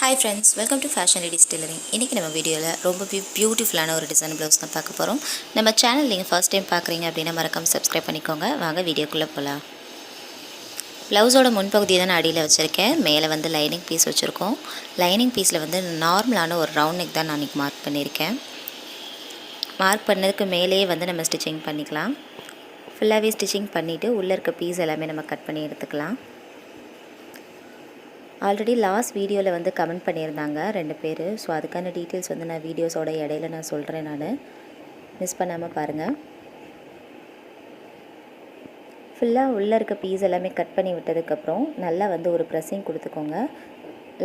Hi friends, welcome to Fashion Ladies Tailoring. இன்றைக்கி நம்ம வீடியோவில் ரொம்ப பியூட்டிஃபுல்லான ஒரு டிசைன் ப்ளவுஸ் தான் பார்க்க போகிறோம். நம்ம சேனல் நீங்கள் ஃபர்ஸ்ட் டைம் பார்க்குறீங்க அப்படின்னா மறக்காம சப்ஸ்கிரைப் பண்ணிக்கோங்க. வாங்க வீடியோக்குள்ளே போகலாம். ப்ளவுஸோட முன்பகுதியை தான் நான் அடியில் வச்சுருக்கேன். மேலே வந்து லைனிங் பீஸ் வச்சுருக்கோம். லைனிங் பீஸில் வந்து நார்மலான ஒரு ரவுண்ட் நெக் தான் நான் இன்றைக்கி மார்க் பண்ணியிருக்கேன். மார்க் பண்ணதுக்கு மேலேயே வந்து நம்ம ஸ்டிச்சிங் பண்ணிக்கலாம். ஃபுல்லாகவே ஸ்டிச்சிங் பண்ணிவிட்டு உள்ளே இருக்க பீஸ் எல்லாமே நம்ம கட் பண்ணி எடுத்துக்கலாம். ஆல்ரெடி லாஸ்ட் வீடியோவில் வந்து கமெண்ட் பண்ணியிருந்தாங்க 2 பேர். ஸோ அதுக்கான டீட்டெயில்ஸ் வந்து நான் வீடியோஸோட இடையில நான் சொல்கிறேன். நான் மிஸ் பண்ணாமல் பாருங்கள். ஃபுல்லாக உள்ளே இருக்க பீஸ் எல்லாமே கட் பண்ணி விட்டதுக்கப்புறம் நல்லா வந்து ஒரு ப்ரெஸ்ஸிங் கொடுத்துக்கோங்க.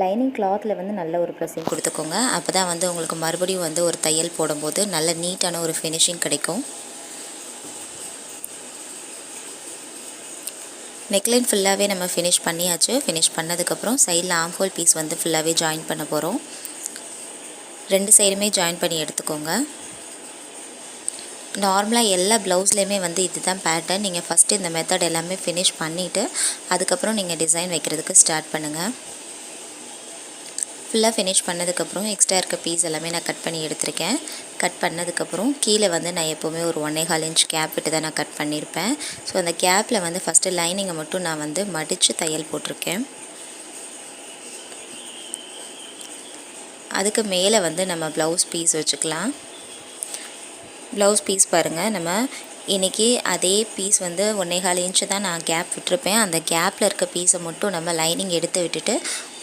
லைனிங் கிளாத்தில் வந்து நல்ல ஒரு ப்ரெஸ்ஸிங் கொடுத்துக்கோங்க. அப்போ தான் வந்து உங்களுக்கு மறுபடியும் வந்து ஒரு தையல் போடும்போது நல்ல நீட்டான ஒரு ஃபினிஷிங் கிடைக்கும். நெக்லைன் ஃபுல்லாகவே நம்ம ஃபினிஷ் பண்ணியாச்சு. ஃபினிஷ் பண்ணதுக்கப்புறம் சைடில் ஆர்ம் ஹோல் பீஸ் வந்து ஃபுல்லாகவே ஜாயின் பண்ண போகிறோம். 2 சைடுமே ஜாயின் பண்ணி எடுத்துக்கோங்க. நார்மலாக எல்லா ப்ளவுஸ்லேயுமே வந்து இதுதான் பேட்டர்ன். நீங்கள் ஃபஸ்ட்டு இந்த மெத்தட் எல்லாமே ஃபினிஷ் பண்ணிவிட்டு அதுக்கப்புறம் நீங்கள் டிசைன் வைக்கிறதுக்கு ஸ்டார்ட் பண்ணுங்கள். ஃபுல்லாக ஃபினிஷ் பண்ணதுக்கப்புறம் எக்ஸ்ட்ரா இருக்க பீஸ் எல்லாமே நான் கட் பண்ணி எடுத்திருக்கேன். கட் பண்ணதுக்கப்புறம் கீழே வந்து நான் எப்போவுமே ஒரு 1.25 இன்ச் கேப் விட்டு தான் நான் கட் பண்ணியிருப்பேன். ஸோ அந்த கேப்பில் வந்து ஃபஸ்ட்டு லைனிங்கை மட்டும் நான் வந்து மடித்து தையல் போட்டிருக்கேன். அதுக்கு மேலே வந்து நம்ம ப்ளவுஸ் பீஸ் வச்சுக்கலாம். ப்ளவுஸ் பீஸ் பாருங்கள், நம்ம இன்றைக்கி அதே பீஸ் வந்து 1.25 இன்ச்சு தான் நான் கேப் விட்டுருப்பேன். அந்த கேப்பில் இருக்க பீஸை மட்டும் நம்ம லைனிங் எடுத்து விட்டுட்டு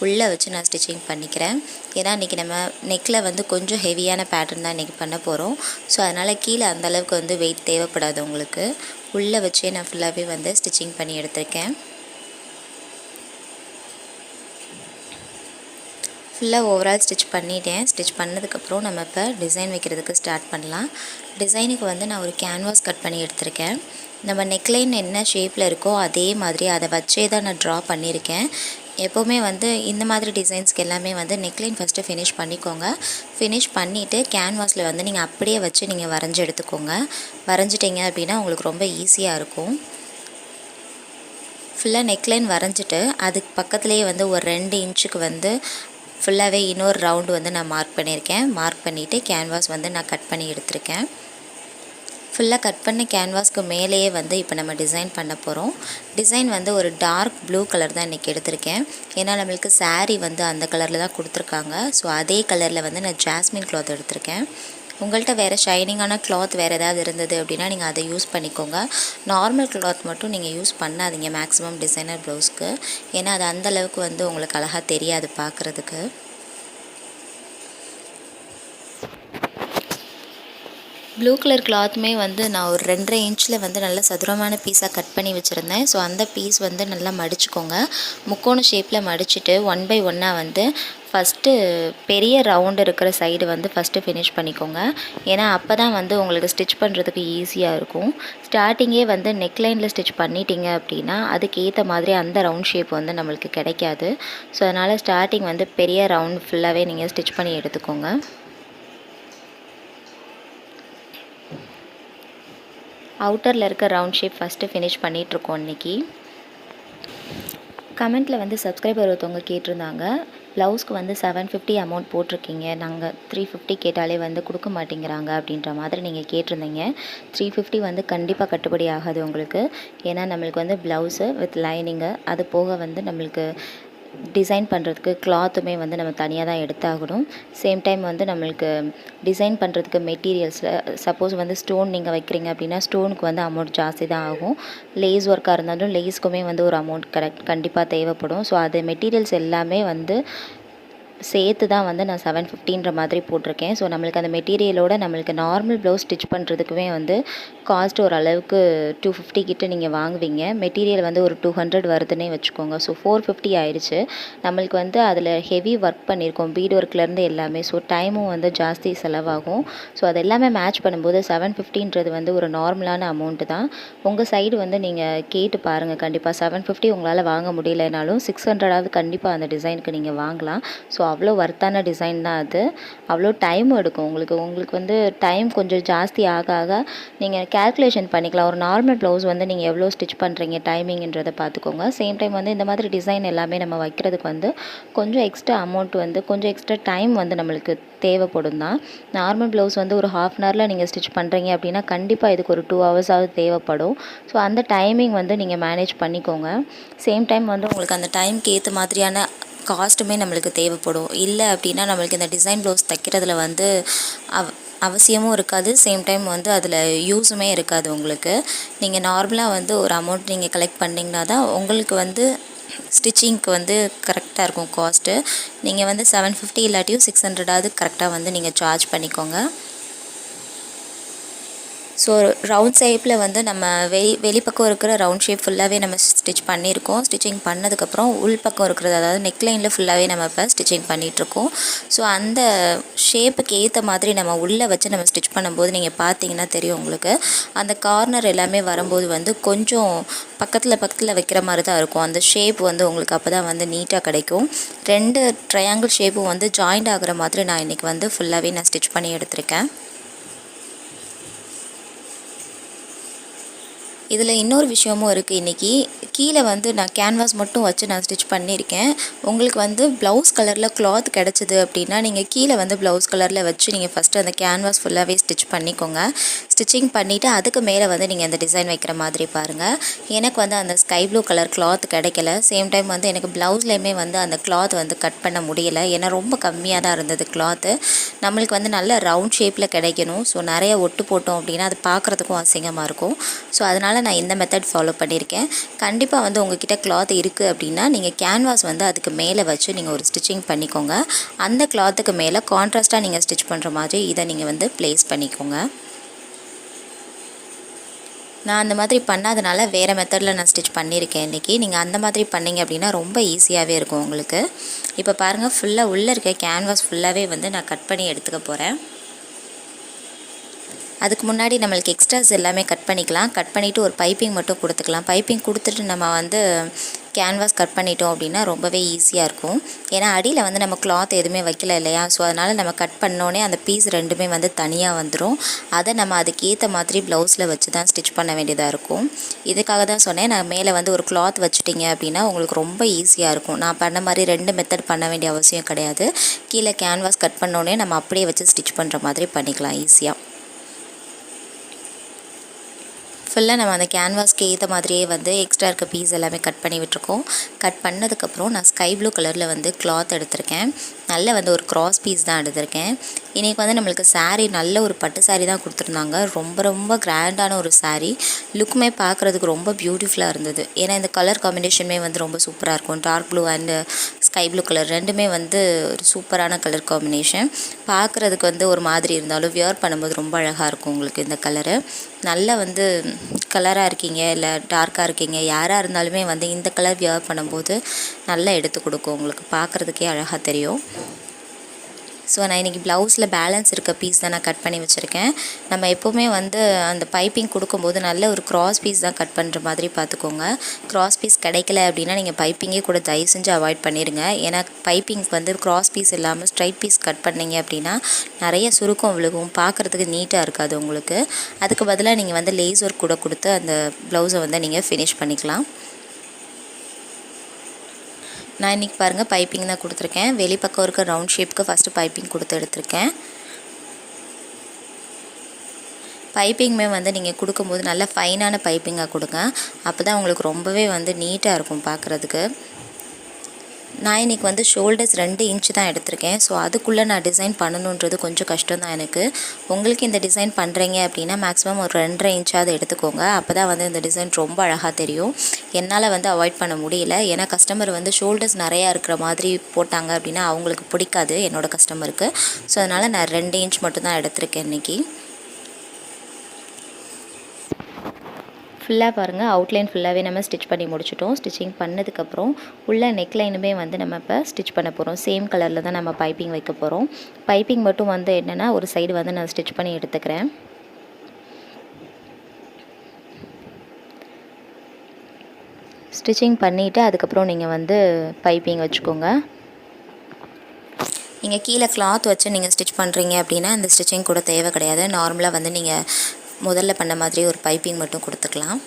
உள்ளே வச்சு நான் ஸ்டிச்சிங் பண்ணிக்கிறேன். ஏன்னா இன்றைக்கி நம்ம நெக்கில் வந்து கொஞ்சம் ஹெவியான பேட்டர்ன் தான் இன்றைக்கி பண்ண போகிறோம். ஸோ அதனால் கீழே அந்தளவுக்கு வந்து வெயிட் தேவைப்படாது உங்களுக்கு. உள்ளே வச்சே நான் ஃபுல்லாகவே வந்து ஸ்டிச்சிங் பண்ணி எடுத்திருக்கேன். ஃபுல்லாக ஓவரால் ஸ்டிச் பண்ணிட்டேன். ஸ்டிச் பண்ணதுக்கப்புறம் நம்ம இப்போ டிசைன் வைக்கிறதுக்கு ஸ்டார்ட் பண்ணலாம். டிசைனுக்கு வந்து நான் ஒரு கேன்வாஸ் கட் பண்ணி எடுத்திருக்கேன். நம்ம நெக்லைன் என்ன ஷேப்பில் இருக்கோ அதே மாதிரி அதை வச்சே தான் நான் ட்ரா பண்ணியிருக்கேன். எப்போவுமே வந்து இந்த மாதிரி டிசைன்ஸ்க்கு எல்லாமே வந்து நெக்லைன் ஃபஸ்ட்டு ஃபினிஷ் பண்ணிக்கோங்க. ஃபினிஷ் பண்ணிவிட்டு கேன்வாஸில் வந்து நீங்கள் அப்படியே வச்சு நீங்கள் வரைஞ்சி எடுத்துக்கோங்க. வரைஞ்சிட்டிங்க அப்படின்னா உங்களுக்கு ரொம்ப ஈஸியாக இருக்கும். ஃபுல்லாக நெக்லைன் வரைஞ்சிட்டு அதுக்கு பக்கத்துலேயே வந்து ஒரு 2 இன்ச்சுக்கு வந்து ஃபுல்லாகவே இன்னொரு ரவுண்டு வந்து நான் மார்க் பண்ணியிருக்கேன். மார்க் பண்ணிவிட்டு கேன்வாஸ் வந்து நான் கட் பண்ணி எடுத்திருக்கேன். ஃபுல்லாக கட் பண்ண கேன்வாஸ்க்கு மேலேயே வந்து இப்போ நம்ம டிசைன் பண்ண போகிறோம். டிசைன் வந்து ஒரு டார்க் ப்ளூ கலர் தான் இன்றைக்கி எடுத்திருக்கேன். ஏன்னா நம்மளுக்கு saree வந்து அந்த கலரில் தான் கொடுத்துருக்காங்க. ஸோ அதே கலரில் வந்து நான் ஜாஸ்மின் கிளாத் எடுத்திருக்கேன். உங்கள்கிட்ட வேறு ஷைனிங்கான கிளாத் வேறு ஏதாவது இருந்தது அப்படின்னா நீங்கள் அதை யூஸ் பண்ணிக்கோங்க. நார்மல் கிளாத் மட்டும் நீங்கள் யூஸ் பண்ணாதீங்க மேக்ஸிமம் டிசைனர் ப்ளவுஸ்க்கு. ஏன்னா அது அந்தளவுக்கு வந்து உங்களுக்கு அழகாக தெரியாது பார்க்குறதுக்கு. ப்ளூ கலர் கிளாத்துமே வந்து நான் ஒரு 2.5 இன்ச்சில் வந்து நல்ல சதுரமான பீஸாக கட் பண்ணி வச்சுருந்தேன். ஸோ அந்த பீஸ் வந்து நல்லா மடிச்சுக்கோங்க. முக்கோண ஷேப்பில் மடிச்சுட்டு 1 by 1 வந்து ஃபஸ்ட்டு பெரிய ரவுண்டு இருக்கிற சைடு வந்து ஃபஸ்ட்டு ஃபினிஷ் பண்ணிக்கோங்க. ஏன்னா அப்போ தான் வந்து உங்களுக்கு ஸ்டிச் பண்ணுறதுக்கு ஈஸியாக இருக்கும். ஸ்டார்டிங்கே வந்து நெக்லைனில் ஸ்டிச் பண்ணிட்டீங்க அப்படின்னா அதுக்கு ஏற்ற மாதிரி அந்த ரவுண்ட் ஷேப் வந்து நம்மளுக்கு கிடைக்காது. ஸோ அதனால் ஸ்டார்டிங் வந்து பெரிய ரவுண்ட் ஃபுல்லாகவே நீங்கள் ஸ்டிச் பண்ணி எடுத்துக்கோங்க. அவுட்டரில் இருக்க ரவுண்ட் ஷேப் ஃபஸ்ட்டு ஃபினிஷ் பண்ணிகிட்ருக்கோம் இன்றைக்கி. கமெண்ட்டில் வந்து சப்ஸ்கிரைபர் ஒருத்தவங்க கேட்டிருந்தாங்க, ப்ளவுஸ்க்கு வந்து 750 அமௌண்ட் போட்டிருக்கீங்க, நாங்கள் 350 கேட்டாலே வந்து கொடுக்க மாட்டேங்கிறாங்க அப்படின்ற மாதிரி நீங்கள் கேட்டிருந்தீங்க. 350 வந்து கண்டிப்பாக கட்டுப்படி ஆகாது உங்களுக்கு. ஏன்னா நம்மளுக்கு வந்து ப்ளவுஸு வித் லைனிங்கு அது போக வந்து நம்மளுக்கு டிசைன் பண்ணுறதுக்கு கிளாத்துமே வந்து நம்ம தனியாக தான் எடுத்தாகணும். சேம் டைம் வந்து நம்மளுக்கு டிசைன் பண்ணுறதுக்கு மெட்டீரியல்ஸில் சப்போஸ் வந்து ஸ்டோன் நீங்கள் வைக்கிறீங்க அப்படின்னா ஸ்டோனுக்கு வந்து அமௌண்ட் ஜாஸ்தி தான் ஆகும். லேஸ் ஒர்க்காக இருந்தாலும் லேஸ்க்குமே வந்து ஒரு அமௌண்ட் கண்டிப்பாக தேவைப்படும். ஸோ அது மெட்டீரியல்ஸ் எல்லாமே வந்து சேர்த்து தான் வந்து நான் 750ன்ற மாதிரி போட்டிருக்கேன். ஸோ நம்மளுக்கு அந்த மெட்டீரியலோட நம்மளுக்கு நார்மல் ப்ளவுஸ் ஸ்டிச் பண்ணுறதுக்குமே வந்து காஸ்ட் ஓரளவுக்கு 250 கிட்ட நீங்கள் வாங்குவீங்க. மெட்டீரியல் வந்து ஒரு 200 வருதுன்னே வச்சுக்கோங்க. ஸோ 450 ஆயிடுச்சு. நம்மளுக்கு வந்து அதில் ஹெவி ஒர்க் பண்ணியிருக்கோம், பீட் ஒர்க்லேருந்து எல்லாமே. ஸோ டைமும் வந்து ஜாஸ்தி செலவாகும். ஸோ அது எல்லாமே மேட்ச் பண்ணும்போது 750ன்றது வந்து ஒரு நார்மலான அமௌண்ட்டு தான். உங்கள் சைடு வந்து நீங்கள் கேட்டு பாருங்கள். கண்டிப்பாக 750 உங்களால் வாங்க முடியலைனாலும் 600ஆவது கண்டிப்பாக அந்த டிசைனுக்கு நீங்கள் வாங்கலாம். ஸோ அவ்வளோ ஒர்த்தான டிசைன் தான் அது. அவ்வளோ டைம் எடுக்கும் உங்களுக்கு வந்து டைம் கொஞ்சம் ஜாஸ்தி ஆக ஆக நீங்கள் கேல்குலேஷன் பண்ணிக்கலாம். ஒரு நார்மல் ப்ளவுஸ் வந்து நீங்கள் எவ்வளோ ஸ்டிச் பண்ணுறீங்க டைமிங்ன்றதை பார்த்துக்கோங்க. சேம் டைம் வந்து இந்த மாதிரி டிசைன் எல்லாமே நம்ம வைக்கிறதுக்கு வந்து கொஞ்சம் எக்ஸ்ட்ரா அமௌண்ட் வந்து கொஞ்சம் எக்ஸ்ட்ரா டைம் வந்து நம்மளுக்கு தேவைப்படும் தான். நார்மல் ப்ளவுஸ் வந்து ஒரு ½ hourல நீங்கள் ஸ்டிச் பண்ணுறீங்க அப்படின்னா கண்டிப்பாக இதுக்கு ஒரு 2 ஹவர்ஸாவது தேவைப்படும். ஸோ அந்த டைமிங் வந்து நீங்கள் மேனேஜ் பண்ணிக்கோங்க. சேம் டைம் வந்து உங்களுக்கு அந்த டைம்க்கு ஏற்ற மாதிரியான காஸ்ட்டுமே நம்மளுக்கு தேவைப்படும். இல்லை அப்படின்னா நம்மளுக்கு இந்த டிசைன் ப்ளவுஸ் தைக்கிறதுல வந்து அவசியமும் இருக்காது. சேம் டைம் வந்து அதில் யூஸுமே இருக்காது உங்களுக்கு. நீங்கள் நார்மலாக வந்து ஒரு அமௌண்ட் நீங்கள் கலெக்ட் பண்ணிங்கன்னா தான் உங்களுக்கு வந்து ஸ்டிச்சிங்க்கு வந்து கரெக்டாக இருக்கும் காஸ்ட்டு. நீங்கள் வந்து 750 இல்லாட்டியும் 600ஆவது கரெக்டாக வந்து நீங்கள் சார்ஜ் பண்ணிக்கோங்க. ஸோ ரவுண்ட் ஷேப்பில் வந்து நம்ம வெளிப்பக்கம் இருக்கிற ரவுண்ட் ஷேப் ஃபுல்லாகவே நம்ம ஸ்டிச் பண்ணியிருக்கோம். ஸ்டிச்சிங் பண்ணதுக்கப்புறம் உள்பக்கம் இருக்கிறது, அதாவது நெக்லைனில் ஃபுல்லாகவே நம்ம இப்போ ஸ்டிச்சிங் பண்ணிகிட்ருக்கோம். ஸோ அந்த ஷேப்புக்கு ஏற்ற மாதிரி நம்ம உள்ளே வச்சு நம்ம ஸ்டிச் பண்ணும்போது நீங்கள் பார்த்தீங்கன்னா தெரியும் உங்களுக்கு, அந்த கார்னர் எல்லாமே வரும்போது வந்து கொஞ்சம் பக்கத்தில் வைக்கிற மாதிரி தான் இருக்கும். அந்த ஷேப் வந்து உங்களுக்கு அப்போ தான் வந்து நீட்டாக கிடைக்கும். 2 ட்ரையாங்கிள் ஷேப்பும் வந்து ஜாயிண்ட் ஆகிற மாதிரி நான் இன்றைக்கி வந்து ஃபுல்லாகவே நான் ஸ்டிச் பண்ணி எடுத்திருக்கேன். இதில் இன்னொரு விஷயமும் இருக்குது. இன்றைக்கி கீழே வந்து நான் கேன்வாஸ் மட்டும் வச்சு நான் ஸ்டிச் பண்ணியிருக்கேன். உங்களுக்கு வந்து ப்ளவுஸ் கலரில் கிளாத் கிடச்சிது அப்படின்னா நீங்கள் கீழே வந்து ப்ளவுஸ் கலரில் வச்சு நீங்கள் ஃபஸ்ட்டு அந்த கேன்வாஸ் ஃபுல்லாகவே ஸ்டிச் பண்ணிக்கோங்க. ஸ்டிச்சிங் பண்ணிவிட்டு அதுக்கு மேலே வந்து நீங்கள் அந்த டிசைன் வைக்கிற மாதிரி பாருங்கள். எனக்கு வந்து அந்த ஸ்கை ப்ளூ கலர் கிளாத் கிடைக்கல. சேம் டைம் வந்து எனக்கு ப்ளவுஸ்லேயுமே வந்து அந்த கிளாத் வந்து கட் பண்ண முடியலை. ஏன்னா ரொம்ப கம்மியாக தான் இருந்தது கிளாத்து. நம்மளுக்கு வந்து நல்ல ரவுண்ட் ஷேப்பில் கிடைக்கணும். ஸோ நிறைய ஒட்டு போட்டோம் அப்படின்னா அது பார்க்குறதுக்கும் அசிங்கமாக இருக்கும். ஸோ அதனால் நான் இந்த மெத்தட் ஃபாலோ பண்ணியிருக்கேன். கண்டிப்பாக வந்து உங்ககிட்ட கிளாத் இருக்குது அப்படின்னா நீங்கள் கேன்வாஸ் வந்து அதுக்கு மேலே வச்சு நீங்கள் ஒரு ஸ்டிச்சிங் பண்ணிக்கோங்க. அந்த கிளாத்துக்கு மேலே கான்ட்ராஸ்ட்டாக நீங்கள் ஸ்டிச் பண்ணுற மாதிரி இதை நீங்கள் வந்து ப்ளேஸ் பண்ணிக்கோங்க. நான் அந்த மாதிரி பண்ணாதனால வேறு மெத்தடில் நான் ஸ்டிச் பண்ணியிருக்கேன் இன்றைக்கி. நீங்கள் அந்த மாதிரி பண்ணிங்க அப்படின்னா ரொம்ப ஈஸியாகவே இருக்கும் உங்களுக்கு. இப்போ பாருங்கள், ஃபுல்லாக உள்ளே இருக்க கேன்வாஸ் ஃபுல்லாகவே வந்து நான் கட் பண்ணி எடுத்துக்க போகிறேன். அதுக்கு முன்னாடி நம்மளுக்கு எக்ஸ்ட்ராஸ் எல்லாமே கட் பண்ணிக்கலாம். கட் பண்ணிவிட்டு ஒரு பைப்பிங் மட்டும் கொடுத்துக்கலாம். பைப்பிங் கொடுத்துட்டு நம்ம வந்து கேன்வாஸ் கட் பண்ணிட்டோம் அப்படின்னா ரொம்பவே ஈஸியாக இருக்கும். ஏன்னா அடியில் வந்து நம்ம கிளாத் எதுவுமே வைக்கல இல்லையா. ஸோ அதனால் நம்ம கட் பண்ணோன்னே அந்த பீஸ் ரெண்டுமே வந்து தனியாக வந்துடும். அதை நம்ம அதுக்கேற்ற மாதிரி ப்ளவுஸில் வச்சு தான் ஸ்டிச் பண்ண வேண்டியதாக இருக்கும். இதுக்காக தான் சொன்னேன், நான் மேலே வந்து ஒரு கிளாத் வச்சுட்டிங்க அப்படின்னா உங்களுக்கு ரொம்ப ஈஸியாக இருக்கும். நான் பண்ண மாதிரி 2 மெத்தட் பண்ண வேண்டிய அவசியம் கிடையாது. கீழே கேன்வாஸ் கட் பண்ணோன்னே நம்ம அப்படியே வச்சு ஸ்டிச் பண்ணுற மாதிரி பண்ணிக்கலாம் ஈஸியாக. ஃபுல்லாக நம்ம அந்த கேன்வாஸ்க்கு ஏற்ற மாதிரியே வந்து எக்ஸ்ட்ரா இருக்க பீஸ் எல்லாமே கட் பண்ணி விட்டுருக்கோம். கட் பண்ணதுக்கப்புறம் நான் ஸ்கை ப்ளூ கலரில் வந்து கிளாத் எடுத்திருக்கேன். நல்ல வந்து ஒரு கிராஸ் பீஸ் தான் எடுத்திருக்கேன். இன்றைக்கி வந்து நம்மளுக்கு சாரீ நல்ல ஒரு பட்டு சாரீ தான் கொடுத்துருந்தாங்க. ரொம்ப கிராண்டான ஒரு சாரீ. லுக்குமே பார்க்குறதுக்கு ரொம்ப பியூட்டிஃபுல்லாக இருந்தது. ஏன்னா இந்த கலர் காம்பினேஷனுமே வந்து ரொம்ப சூப்பராக இருக்கும். Dark blue and sky blue colour ரெண்டுமே வந்து ஒரு சூப்பரான கலர் காம்பினேஷன். பார்க்குறதுக்கு வந்து ஒரு மாதிரி இருந்தாலும் வியர் பண்ணும்போது ரொம்ப அழகாக இருக்கும் உங்களுக்கு இந்த கலரு. நல்லா வந்து கலராக இருக்கீங்க இல்லை டார்க்காக இருக்கீங்க, யாராக இருந்தாலுமே வந்து இந்த கலர் வியர் பண்ணும்போது நல்லா எடுத்து கொடுக்கும், உங்களுக்கு பார்க்குறதுக்கே அழகாக தெரியும். ஸோ நான் இன்றைக்கி ப்ளவுஸில் பேலன்ஸ் இருக்க பீஸ் தான் நான் கட் பண்ணி வச்சுருக்கேன். நம்ம எப்போவுமே வந்து அந்த பைப்பிங் கொடுக்கும்போது நல்ல ஒரு கிராஸ் பீஸ் தான் கட் பண்ணுற மாதிரி பார்த்துக்கோங்க. கிராஸ் பீஸ் கிடைக்கல அப்படின்னா நீங்கள் பைப்பிங்கே கூட தயவு செஞ்சு அவாய்ட் பண்ணிடுங்க. ஏன்னா பைப்பிங்க்கு வந்து கிராஸ் பீஸ் இல்லாமல் ஸ்ட்ரைட் பீஸ் கட் பண்ணிங்க அப்படின்னா நிறைய சுருக்கம் விழுகும், பார்க்குறதுக்கு நீட்டாக இருக்காது உங்களுக்கு. அதுக்கு பதிலாக நீங்கள் வந்து லேஸ் ஒர்க் கூட கொடுத்து அந்த ப்ளவுஸை வந்து நீங்கள் ஃபினிஷ் பண்ணிக்கலாம். நான் இன்றைக்கி பாருங்கள் பைப்பிங் தான் கொடுத்துருக்கேன். வெளிப்பக்கம் இருக்க ரவுண்ட் ஷேப்புக்கு ஃபஸ்ட்டு பைப்பிங் கொடுத்து எடுத்திருக்கேன். பைப்பிங்குமே வந்து நீங்கள் கொடுக்கும்போது நல்லா ஃபைனான பைப்பிங்காக கொடுங்க. அப்போ தான் உங்களுக்கு ரொம்பவே வந்து நீட்டாக இருக்கும் பார்க்குறதுக்கு. நான் இன்றைக்கி வந்து ஷோல்டர்ஸ் 2 இன்ச்சு தான் எடுத்திருக்கேன். ஸோ அதுக்குள்ளே நான் டிசைன் பண்ணணுன்றது கொஞ்சம் கஷ்டம் தான் எனக்கு. உங்களுக்கு இந்த டிசைன் பண்ணுறீங்க அப்படின்னா மேக்ஸிமம் ஒரு 2.5 இன்ச்சாவது எடுத்துக்கோங்க. அப்போ தான் வந்து இந்த டிசைன் ரொம்ப அழகாக தெரியும். என்னால் வந்து அவாய்ட் பண்ண முடியல. ஏன்னா கஸ்டமர் வந்து ஷோல்டர்ஸ் நிறையா இருக்கிற மாதிரி போட்டாங்க அப்படின்னா அவங்களுக்கு பிடிக்காது என்னோடய கஸ்டமருக்கு. ஸோ அதனால் நான் 2 இன்ச் மட்டும் தான் எடுத்திருக்கேன் இன்றைக்கி. ஃபுல்லாக பாருங்கள், அவுட்லைன் ஃபுல்லாகவே நம்ம ஸ்டிச் பண்ணி முடிச்சிட்டோம். ஸ்டிச்சிங் பண்ணதுக்கப்புறம் உள்ள நெக்லைனுமே வந்து நம்ம இப்போ ஸ்டிச் பண்ண போகிறோம். சேம் கலரில் தான் நம்ம பைப்பிங் வைக்க போகிறோம். பைப்பிங் மட்டும் வந்து என்னென்னா ஒரு சைடு வந்து நான் ஸ்டிச் பண்ணி எடுத்துக்கிறேன். ஸ்டிச்சிங் பண்ணிவிட்டு அதுக்கப்புறம் நீங்கள் வந்து பைப்பிங் வச்சுக்கோங்க. நீங்கள் கீழே கிளாத் வச்சு நீங்கள் ஸ்டிச் பண்ணுறீங்க அப்படின்னா இந்த ஸ்டிச்சிங் கூட தேவை கிடையாது. நார்மலாக வந்து நீங்கள் முதல்ல பண்ண மாதிரி ஒரு பைப்பிங் மட்டும் கொடுத்துக்கலாம்.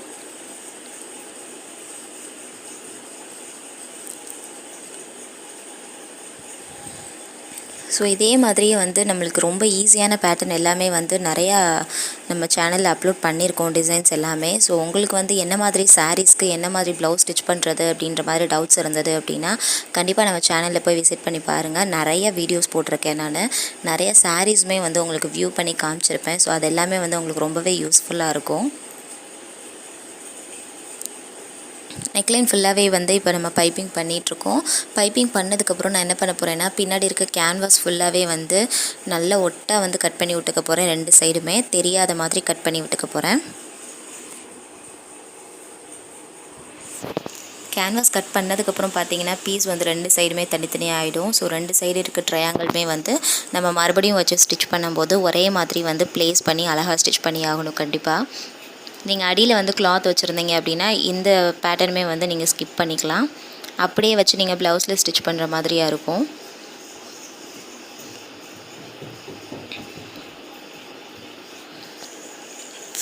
ஸோ இதே மாதிரியே வந்து நம்மளுக்கு ரொம்ப ஈஸியான பேட்டர்ன் எல்லாமே வந்து நிறையா நம்ம சேனலில் அப்லோட் பண்ணியிருக்கோம், டிசைன்ஸ் எல்லாமே. ஸோ உங்களுக்கு வந்து என்ன மாதிரி சாரீஸ்க்கு என்ன மாதிரி ப்ளவுஸ் ஸ்டிச் பண்ணுறது அப்படின்ற மாதிரி டவுட்ஸ் இருந்தது அப்படின்னா கண்டிப்பாக நம்ம சேனலில் போய் விசிட் பண்ணி பாருங்கள். நிறைய வீடியோஸ் போட்டிருக்கேன் நான். நிறைய சாரீஸுமே வந்து உங்களுக்கு வியூ பண்ணி காமிச்சிருப்பேன். ஸோ அது எல்லாமே வந்து உங்களுக்கு ரொம்பவே யூஸ்ஃபுல்லாக இருக்கும். நெக்லைன் ஃபுல்லாகவே வந்து இப்போ நம்ம பைப்பிங் பண்ணிகிட்ருக்கோம். பைப்பிங் பண்ணதுக்கப்புறம் நான் என்ன பண்ண போகிறேன்னா பின்னாடி இருக்க கேன்வாஸ் ஃபுல்லாகவே வந்து நல்ல ஒட்டாக வந்து கட் பண்ணி விட்டுக்க போகிறேன். 2 சைடுமே தெரியாத மாதிரி கட் பண்ணி விட்டுக்க போகிறேன். கேன்வாஸ் கட் பண்ணதுக்கப்புறம் பார்த்தீங்கன்னா பீஸ் வந்து 2 சைடுமே தனித்தனியாக ஆகிடும். ஸோ 2 சைடு இருக்க ட்ரையாங்கிளுமே வந்து நம்ம மறுபடியும் வச்சு ஸ்டிச் பண்ணும்போது ஒரே மாதிரி வந்து ப்ளேஸ் பண்ணி அழகாக ஸ்டிச் பண்ணி ஆகணும். கண்டிப்பாக நீங்கள் அடியில் வந்து கிளாத் வச்சுருந்தீங்க அப்படின்னா இந்த பேட்டர்னுமே வந்து நீங்கள் ஸ்கிப் பண்ணிக்கலாம். அப்படியே வச்சு நீங்கள் ப்ளவுஸில் ஸ்டிச் பண்ணுற மாதிரியாக இருக்கும்.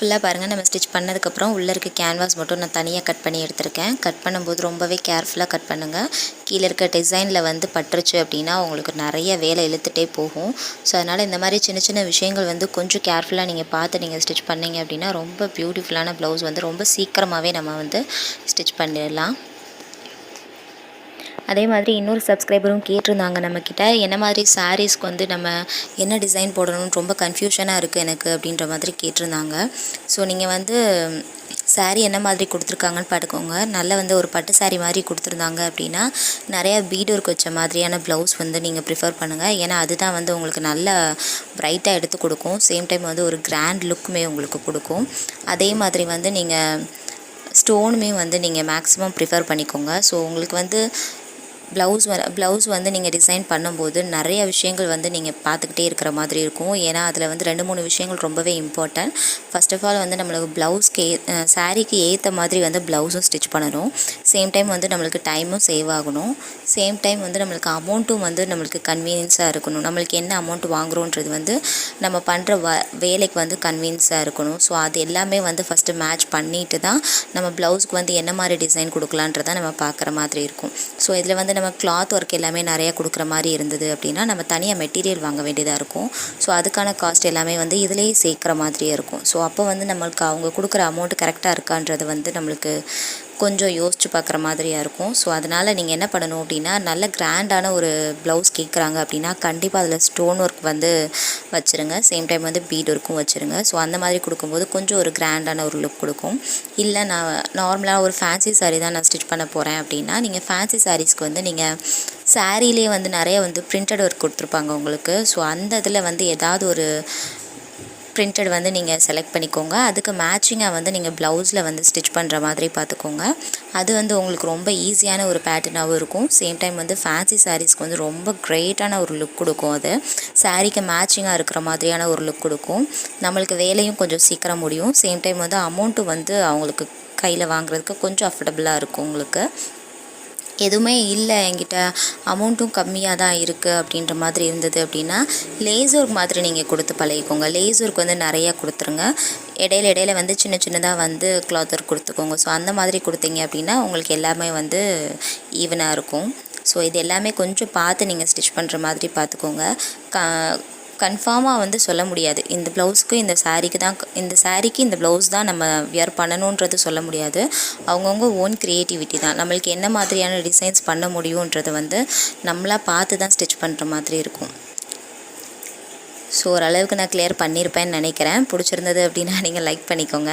ஃபுல்லாக பாருங்கள், நம்ம ஸ்டிச் பண்ணதுக்கப்புறம் உள்ளே இருக்க கேன்வாஸ் மட்டும் நான் தனியாக கட் பண்ணி எடுத்திருக்கேன். கட் பண்ணும்போது ரொம்பவே கேர்ஃபுல்லாக கட் பண்ணுங்கள். கீழே இருக்க டிசைனில் வந்து பட்டுருச்சு அப்படின்னா உங்களுக்கு நிறைய வேலை இழுத்துட்டே போகும். ஸோ அதனால் இந்த மாதிரி சின்ன சின்ன விஷயங்கள் வந்து கொஞ்சம் கேர்ஃபுல்லாக நீங்கள் பார்த்து நீங்கள் ஸ்டிச் பண்ணிங்க அப்படின்னா ரொம்ப பியூட்டிஃபுல்லான ப்ளவுஸ் வந்து ரொம்ப சீக்கிரமாகவே நம்ம வந்து ஸ்டிச் பண்ணிடலாம். அதே மாதிரி இன்னொரு சப்ஸ்கிரைபரும் கேட்டிருந்தாங்க நம்மக்கிட்ட, என்ன மாதிரி சாரீஸ்க்கு வந்து நம்ம என்ன டிசைன் போடணும்னு ரொம்ப கன்ஃபியூஷனாக இருக்குது எனக்கு அப்படின்ற மாதிரி கேட்டிருந்தாங்க. ஸோ நீங்கள் வந்து சாரீ என்ன மாதிரி கொடுத்துருக்காங்கன்னு பார்த்துக்கோங்க. நல்ல வந்து ஒரு பட்டு சாரீ மாதிரி கொடுத்துருந்தாங்க அப்படின்னா நிறையா பீட் ஒர்க் வச்ச மாதிரியான ப்ளவுஸ் வந்து நீங்கள் ப்ரிஃபர் பண்ணுங்கள். ஏன்னா அதுதான் வந்து உங்களுக்கு நல்ல ப்ரைட்டாக எடுத்து கொடுக்கும். சேம் டைம் வந்து ஒரு கிராண்ட் லுக்குமே உங்களுக்கு கொடுக்கும். அதே மாதிரி வந்து நீங்கள் ஸ்டோனுமே வந்து நீங்கள் மேக்ஸிமம் ப்ரிஃபர் பண்ணிக்கோங்க. ஸோ உங்களுக்கு வந்து ப்ளவுஸ் வந்து நீங்கள் டிசைன் பண்ணும்போது நிறைய விஷயங்கள் வந்து நீங்கள் பார்த்துக்கிட்டே இருக்கிற மாதிரி இருக்கும். ஏன்னா அதில் வந்து 2-3 விஷயங்கள் ரொம்பவே இம்பார்ட்டன்ட். ஃபர்ஸ்ட் ஆஃப் ஆல் வந்து நம்மளுக்கு ப்ளவுஸ்க்கு சாரீக்கு ஏற்ற மாதிரி வந்து ப்ளவுஸும் ஸ்டிச் பண்ணணும். சேம் டைம் வந்து நம்மளுக்கு டைமும் சேவ் ஆகணும். சேம் டைம் வந்து நம்மளுக்கு அமௌண்ட்டும் வந்து நம்மளுக்கு கன்வீனியன்ஸாக இருக்கணும். நம்மளுக்கு என்ன அமௌண்ட் வாங்குகிறோன்றது வந்து நம்ம பண்ணுற வேலைக்கு வந்து கன்வீனியன்ஸாக இருக்கணும். ஸோ அது எல்லாமே வந்து ஃபஸ்ட்டு மேட்ச் பண்ணிட்டு தான் நம்ம ப்ளவுஸ்க்கு வந்து என்ன மாதிரி டிசைன் கொடுக்கலான்றதை நம்ம பார்க்குற மாதிரி இருக்கும். ஸோ இதில் வந்து நம்ம கிளாத் ஒர்க் எல்லாமே நிறையா கொடுக்குற மாதிரி இருந்தது அப்படின்னா நம்ம தனியாக மெட்டீரியல் வாங்க வேண்டியதாக இருக்கும். ஸோ அதுக்கான காஸ்ட் எல்லாமே வந்து இதிலேயே சேர்க்குற மாதிரியே இருக்கும். ஸோ அப்போ வந்து நம்மளுக்கு அவங்க கொடுக்குற அமௌண்ட் கரெக்டாக இருக்கான்றது வந்து நம்மளுக்கு கொஞ்சம் யோசித்து பார்க்குற மாதிரியாக இருக்கும். ஸோ அதனால் நீங்கள் என்ன பண்ணணும் அப்படின்னா நல்ல கிராண்டான ஒரு ப்ளவுஸ் கேட்குறாங்க அப்படின்னா கண்டிப்பாக அதில் ஸ்டோன் ஒர்க் வந்து வச்சுருங்க. சேம் டைம் வந்து பீட் ஒர்க்கும் வச்சுருங்க. ஸோ அந்த மாதிரி கொடுக்கும்போது கொஞ்சம் ஒரு கிராண்டான ஒரு லுக் கொடுக்கும். இல்லை நான் நார்மலாக ஒரு ஃபேன்சி சாரீ தான் நான் ஸ்டிச் பண்ண போகிறேன் அப்படின்னா நீங்கள் ஃபேன்சி சாரீஸ்க்கு வந்து நீங்கள் சாரீலே வந்து நிறைய வந்து பிரிண்டட் ஒர்க் கொடுத்துருப்பாங்க உங்களுக்கு. ஸோ அந்த இதில் வந்து ஏதாவது ஒரு பிரிண்டட் வந்து நீங்கள் செலக்ட் பண்ணிக்கோங்க. அதுக்கு மேட்சிங்காக வந்து நீங்கள் ப்ளவுஸில் வந்து ஸ்டிச் பண்ணுற மாதிரி பார்த்துக்கோங்க. அது வந்து உங்களுக்கு ரொம்ப ஈஸியான ஒரு பேட்டர்னாகவும் இருக்கும். சேம் டைம் வந்து ஃபேன்சி சாரீஸ்க்கு வந்து ரொம்ப கிரேட்டான ஒரு லுக் கொடுக்கும். அது சாரீக்கு மேட்சிங்காக இருக்கிற மாதிரியான ஒரு லுக் கொடுக்கும். நம்மளுக்கு வேலையும் கொஞ்சம் சீக்கிரம் முடியும். சேம் டைம் வந்து அமௌண்ட்டு வந்து அவங்களுக்கு கையில் வாங்குறதுக்கு கொஞ்சம் அஃபர்டபுளாக இருக்கும். உங்களுக்கு எதுவுமே இல்லை என்கிட்ட அமௌண்ட்டும் கம்மியாக தான் இருக்குது அப்படின்ற மாதிரி இருந்தது அப்படின்னா லேஸ் ஒர்க் மாதிரி நீங்கள் கொடுத்து பழகிக்கோங்க. லேஸ் ஒர்க் வந்து நிறையா கொடுத்துருங்க. இடையில வந்து சின்ன சின்னதாக வந்து கிளாத் ஒர்க் கொடுத்துக்கோங்க. ஸோ அந்த மாதிரி கொடுத்தீங்க அப்படின்னா உங்களுக்கு எல்லாமே வந்து ஈவனாக இருக்கும். ஸோ இது எல்லாமே கொஞ்சம் பார்த்து நீங்கள் ஸ்டிச் பண்ணுற மாதிரி பார்த்துக்கோங்க. கன்ஃபார்மாக வந்து சொல்ல முடியாது இந்த ப்ளவுஸ்க்கு இந்த சாரீக்கு இந்த ப்ளவுஸ் தான் நம்ம வியர் பண்ணணுன்றது சொல்ல முடியாது. அவங்கவுங்க ஓன் க்ரியேட்டிவிட்டி தான். நம்மளுக்கு என்ன மாதிரியான டிசைன்ஸ் பண்ண முடியுன்றது வந்து நம்மளாக பார்த்து தான் ஸ்டிச் பண்ணுற மாதிரி இருக்கும். ஸோ ஓரளவுக்கு நான் கிளியர் பண்ணியிருப்பேன்னு நினைக்கிறேன். பிடிச்சிருந்தது அப்படின்னா நீங்கள் லைக் பண்ணிக்கோங்க.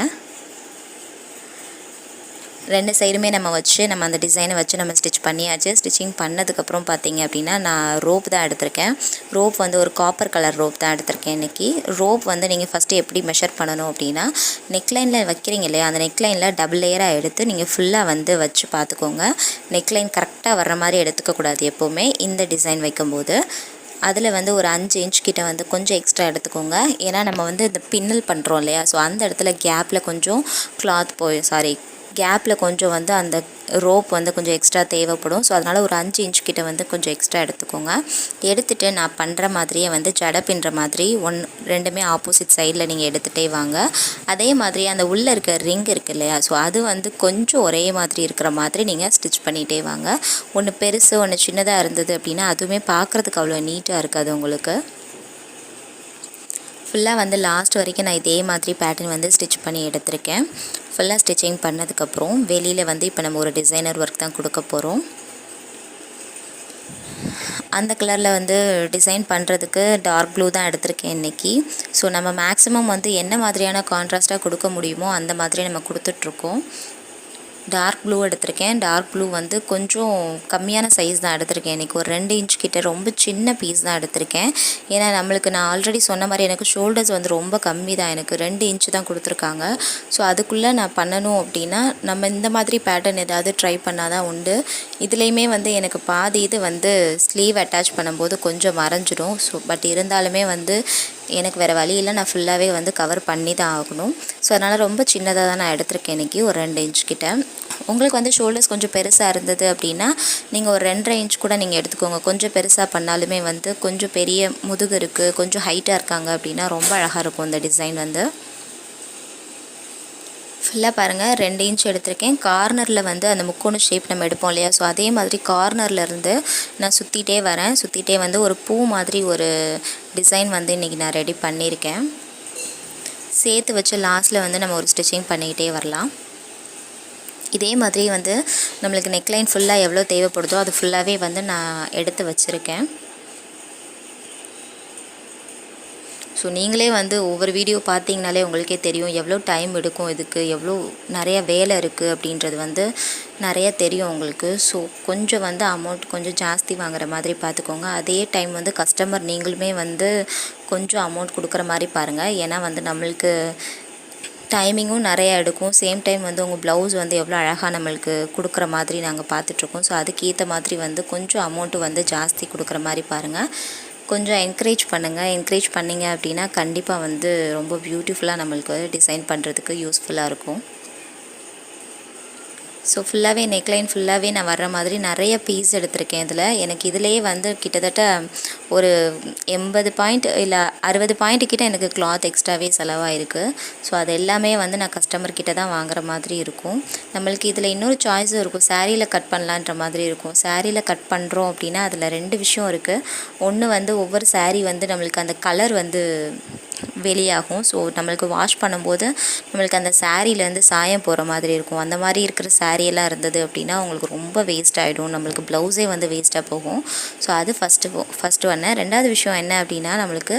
2 சைடுமே நம்ம அந்த டிசைனை வச்சு நம்ம ஸ்டிச் பண்ணியாச்சு. ஸ்டிச்சிங் பண்ணதுக்கப்புறம் பார்த்தீங்க அப்படின்னா நான் ரோப் தான் எடுத்திருக்கேன். ரோப் வந்து ஒரு காப்பர் கலர் ரோப் தான் எடுத்திருக்கேன் இன்றைக்கி. ரோப் வந்து நீங்கள் ஃபஸ்ட்டு எப்படி மெஷர் பண்ணணும் அப்படின்னா நெக்லைனில் வைக்கிறீங்க இல்லையா, அந்த நெக்லைனில் டபுள் லேயராக எடுத்து நீங்கள் ஃபுல்லாக வந்து வச்சு பார்த்துக்கோங்க. நெக்லைன் கரெக்டாக வர்ற மாதிரி எடுத்துக்கக்கூடாது எப்போவுமே இந்த டிசைன் வைக்கும்போது. அதில் வந்து ஒரு 5 இன்ச் கிட்ட வந்து கொஞ்சம் எக்ஸ்ட்ரா எடுத்துக்கோங்க. ஏன்னா நம்ம வந்து இந்த பின்னல் பண்ணுறோம் இல்லையா, ஸோ அந்த இடத்துல கேப்பில் கொஞ்சம் கேப்பில் கொஞ்சம் வந்து அந்த ரோப் வந்து கொஞ்சம் எக்ஸ்ட்ரா தேவைப்படும். ஸோ அதனால் ஒரு 5 இன்ச் கிட்ட வந்து கொஞ்சம் எக்ஸ்ட்ரா எடுத்துக்கோங்க. எடுத்துகிட்டு நான் பண்ணுற மாதிரியே வந்து ஜடை பின்னுற மாதிரி ரெண்டுமே ஆப்போசிட் சைடில் நீங்கள் எடுத்துகிட்டே வாங்க. அதே மாதிரி அந்த உள்ளே இருக்க ரிங் இருக்குது இல்லையா, ஸோ அது வந்து கொஞ்சம் ஒரே மாதிரி இருக்கிற மாதிரி நீங்கள் ஸ்டிச் பண்ணிகிட்டே வாங்க. ஒன்று பெருசு ஒன்று சின்னதாக இருந்தது அப்படின்னா அதுவுமே பார்க்குறதுக்கு அவ்வளோ நீட்டாக இருக்காது உங்களுக்கு. ஃபுல்லாக வந்து லாஸ்ட் வரைக்கும் நான் இதே மாதிரி பேட்டர்ன் வந்து ஸ்டிச் பண்ணி எடுத்திருக்கேன். ஃபுல்லாக ஸ்டிச்சிங் பண்ணதுக்கப்புறம் வெளியில் வந்து இப்போ நம்ம ஒரு டிசைனர் ஒர்க் தான் கொடுக்க போகிறோம். அந்த கலரில் வந்து டிசைன் பண்ணுறதுக்கு டார்க் ப்ளூ தான் எடுத்திருக்கேன் இன்றைக்கி. ஸோ நம்ம மேக்ஸிமம் வந்து என்ன மாதிரியான கான்ட்ராஸ்ட்டாக கொடுக்க முடியுமோ அந்த மாதிரி நம்ம கொடுத்துட்ருக்கோம். டார்க் ப்ளூ எடுத்திருக்கேன். டார்க் ப்ளூ வந்து கொஞ்சம் கம்மியான சைஸ் தான் எடுத்திருக்கேன். இன்றைக்கி ஒரு 2 இன்ச் கிட்ட ரொம்ப சின்ன பீஸ் தான் எடுத்திருக்கேன். ஏன்னா நம்மளுக்கு நான் ஆல்ரெடி சொன்ன மாதிரி எனக்கு ஷோல்டர்ஸ் வந்து ரொம்ப கம்மி தான், எனக்கு 2 இன்ச்சு தான் கொடுத்துருக்காங்க. ஸோ அதுக்குள்ளே நான் பண்ணணும் அப்படின்னா நம்ம இந்த மாதிரி பேட்டர்ன் ஏதாவது ட்ரை பண்ணால் தான் உண்டு. இதுலேயுமே வந்து எனக்கு பாதி இது வந்து ஸ்லீவ் அட்டாச் பண்ணும்போது கொஞ்சம் மறைஞ்சிடும். ஸோ பட் இருந்தாலுமே வந்து எனக்கு வேறு வழி இல்லை, நான் ஃபுல்லாகவே வந்து கவர் பண்ணி தான் ஆகணும். ஸோ அதனால் ரொம்ப சின்னதாக தான் நான் எடுத்திருக்கேன் இன்றைக்கி, ஒரு 2 இன்ச் கிட்ட. உங்களுக்கு வந்து ஷோல்டர்ஸ் கொஞ்சம் பெருசாக இருந்தது அப்படின்னா நீங்கள் ஒரு 2.5 இன்ச் கூட நீங்கள் எடுத்துக்கோங்க. கொஞ்சம் பெருசாக பண்ணாலுமே வந்து கொஞ்சம் பெரிய முதுகு இருக்குது, கொஞ்சம் ஹைட்டாக இருக்காங்க அப்படின்னா ரொம்ப அழகாக இருக்கும் இந்த டிசைன் வந்து. ஃபுல்லாக பாருங்கள் 2 இன்ச் எடுத்திருக்கேன். கார்னரில் வந்து அந்த முக்கோண ஷேப் நம்ம எடுப்போம் இல்லையா, ஸோ அதே மாதிரி கார்னர்லேருந்து நான் சுற்றிட்டே வரேன். சுற்றிட்டே வந்து ஒரு பூ மாதிரி ஒரு டிசைன் வந்து இன்றைக்கி நான் ரெடி பண்ணியிருக்கேன். சேர்த்து வச்சு லாஸ்ட்டில் வந்து நம்ம ஒரு ஸ்டிச்சிங் பண்ணிக்கிட்டே வரலாம். இதே மாதிரி வந்து நம்மளுக்கு நெக்லைன் ஃபுல்லாக எவ்வளோ தேவைப்படுதோ அது ஃபுல்லாகவே வந்து நான் எடுத்து வச்சுருக்கேன். ஸோ நீங்களே வந்து ஒவ்வொரு வீடியோ பார்த்தீங்கனாலே உங்களுக்கே தெரியும் எவ்வளோ டைம் எடுக்கும், இதுக்கு எவ்வளோ நிறைய வேலை இருக்குது அப்படின்றது வந்து நிறைய தெரியும் உங்களுக்கு. ஸோ கொஞ்சம் வந்து அமௌண்ட் கொஞ்சம் ஜாஸ்தி வாங்குற மாதிரி பார்த்துக்கோங்க. அதே டைம் வந்து கஸ்டமர் நீங்களுமே வந்து கொஞ்சம் அமௌண்ட் கொடுக்குற மாதிரி பாருங்கள். ஏன்னா வந்து நம்மளுக்கு டைமிங்கும் நிறையா எடுக்கும். சேம் டைம் வந்து உங்கள் ப்ளவுஸ் வந்து எவ்வளோ அழகாக நம்மளுக்கு கொடுக்குற மாதிரி நாங்கள் பார்த்துட்ருக்கோம். ஸோ அதுக்கேற்ற மாதிரி வந்து கொஞ்சம் அமௌண்ட்டு வந்து ஜாஸ்தி கொடுக்குற மாதிரி பாருங்கள். கொஞ்சம் என்கரேஜ் பண்ணுங்கள். என்கரேஜ் பண்ணிங்க அப்படின்னா கண்டிப்பாக வந்து ரொம்ப பியூட்டிஃபுல்லாக நம்மளுக்கு டிசைன் பண்ணுறதுக்கு யூஸ்ஃபுல்லாக இருக்கும். ஸோ ஃபுல்லாகவே நெக்லைன் ஃபுல்லாகவே நான் வர்ற மாதிரி நிறைய பீஸ் எடுத்திருக்கேன். இதில் எனக்கு இதிலேயே வந்து கிட்டத்தட்ட ஒரு 80 பாயிண்ட் இல்லை 60 பாயிண்ட் கிட்ட எனக்கு கிளாத் எக்ஸ்ட்ராவே செலவாயிருக்கு. ஸோ அது எல்லாமே வந்து நான் கஸ்டமர் கிட்ட தான் வாங்குற மாதிரி இருக்கும். நம்மளுக்கு இதில் இன்னொரு சாய்ஸும் இருக்கும், சாரியில் கட் பண்ணலான்ற மாதிரி இருக்கும். சாரியில் கட் பண்ணுறோம் அப்படின்னா அதில் 2 விஷயம் இருக்குது. ஒன்று வந்து ஒவ்வொரு சாரீ வந்து நம்மளுக்கு அந்த கலர் வந்து வெளியாகும். ஸோ நம்மளுக்கு வாஷ் பண்ணும்போது நம்மளுக்கு அந்த சாரீலேருந்து சாயம் போகிற மாதிரி இருக்கும். அந்த மாதிரி இருக்கிற சாரியெல்லாம் இருந்தது அப்படின்னா உங்களுக்கு ரொம்ப வேஸ்ட் ஆகிடும், நம்மளுக்கு ப்ளவுஸே வந்து வேஸ்ட்டாக போகும். ஸோ அது ஃபஸ்ட்டு ஒன்று. ரெண்டாவது விஷயம் என்ன அப்படின்னா நம்மளுக்கு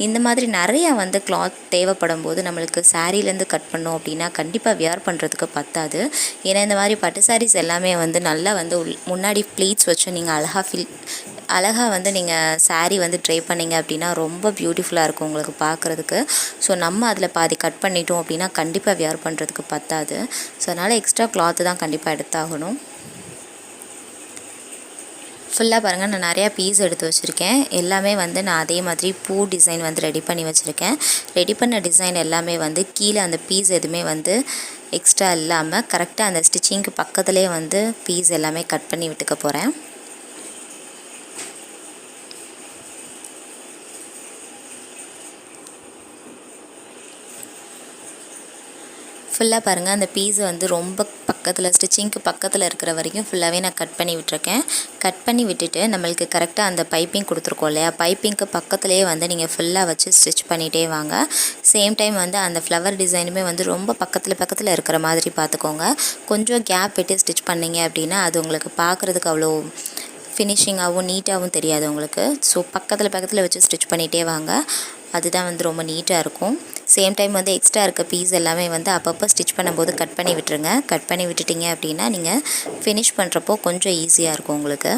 இந்த மாதிரி நிறையா வந்து கிளாத் தேவைப்படும் போது நம்மளுக்கு சாரீலேருந்து கட் பண்ணோம் அப்படின்னா கண்டிப்பாக வியர் பண்ணுறதுக்கு பத்தாது. ஏன்னா இந்த மாதிரி பட்டு சாரீஸ் எல்லாமே வந்து நல்லா வந்து முன்னாடி ப்ளீட்ஸ் வச்சு நீங்கள் அழகாக வந்து நீங்கள் சாரீ வந்து ட்ரை பண்ணிங்க அப்படின்னா ரொம்ப பியூட்டிஃபுல்லாக இருக்கும் உங்களுக்கு பார்க்குறதுக்கு. ஸோ நம்ம அதில் பாதி கட் பண்ணிட்டோம் அப்படின்னா கண்டிப்பாக வியர் பண்ணுறதுக்கு பத்தாது. ஸோ அதனால் எக்ஸ்ட்ரா கிளாத்து தான் கண்டிப்பாக எடுத்தாகணும். ஃபுல்லாக பாருங்கள் நான் நிறையா பீஸ் எடுத்து வச்சுருக்கேன். எல்லாமே வந்து நான் அதே மாதிரி பூ டிசைன் வந்து ரெடி பண்ணி வச்சுருக்கேன். ரெடி பண்ண டிசைன் எல்லாமே வந்து கீழே அந்த பீஸ் எதுவுமே வந்து எக்ஸ்ட்ரா இல்லாமல் கரெக்டாக அந்த ஸ்டிச்சிங்க்கு பக்கத்துலேயே வந்து பீஸ் எல்லாமே கட் பண்ணி விட்டுக்க போகிறேன். ஃபுல்லாக பாருங்கள் அந்த பீஸை வந்து ரொம்ப பக்கத்தில் ஸ்டிச்சிங்க்கு பக்கத்தில் இருக்கிற வரைக்கும் ஃபுல்லாகவே நான் கட் பண்ணி விட்டுருக்கேன். கட் பண்ணி விட்டுட்டு நம்மளுக்கு கரெக்டாக அந்த பைப்பிங் கொடுத்துருக்கோம் இல்லையா, பைப்பிங்க்கு பக்கத்துலேயே வந்து நீங்கள் ஃபுல்லாக வச்சு ஸ்டிச் பண்ணிகிட்டே வாங்க. சேம் டைம் வந்து அந்த ஃப்ளவர் டிசைனுமே வந்து ரொம்ப பக்கத்தில் இருக்கிற மாதிரி பார்த்துக்கோங்க. கொஞ்சம் கேப் விட்டு ஸ்டிச் பண்ணிங்க அப்படின்னா அது உங்களுக்கு பார்க்குறதுக்கு அவ்வளோ ஃபினிஷிங்காகவும் நீட்டாகவும் தெரியாது உங்களுக்கு. ஸோ பக்கத்தில் வச்சு ஸ்டிச் பண்ணிகிட்டே வாங்க, அதுதான் வந்து ரொம்ப நீட்டாக இருக்கும். சேம் டைம் வந்து எக்ஸ்ட்ரா இருக்க பீஸ் எல்லாமே வந்து அப்பப்போ ஸ்டிச் பண்ணும்போது கட் பண்ணி விட்டுருங்க. கட் பண்ணி விட்டுட்டிங்க அப்படின்னா நீங்கள் ஃபினிஷ் பண்ணுறப்போ கொஞ்சம் ஈஸியாக இருக்கும் உங்களுக்கு.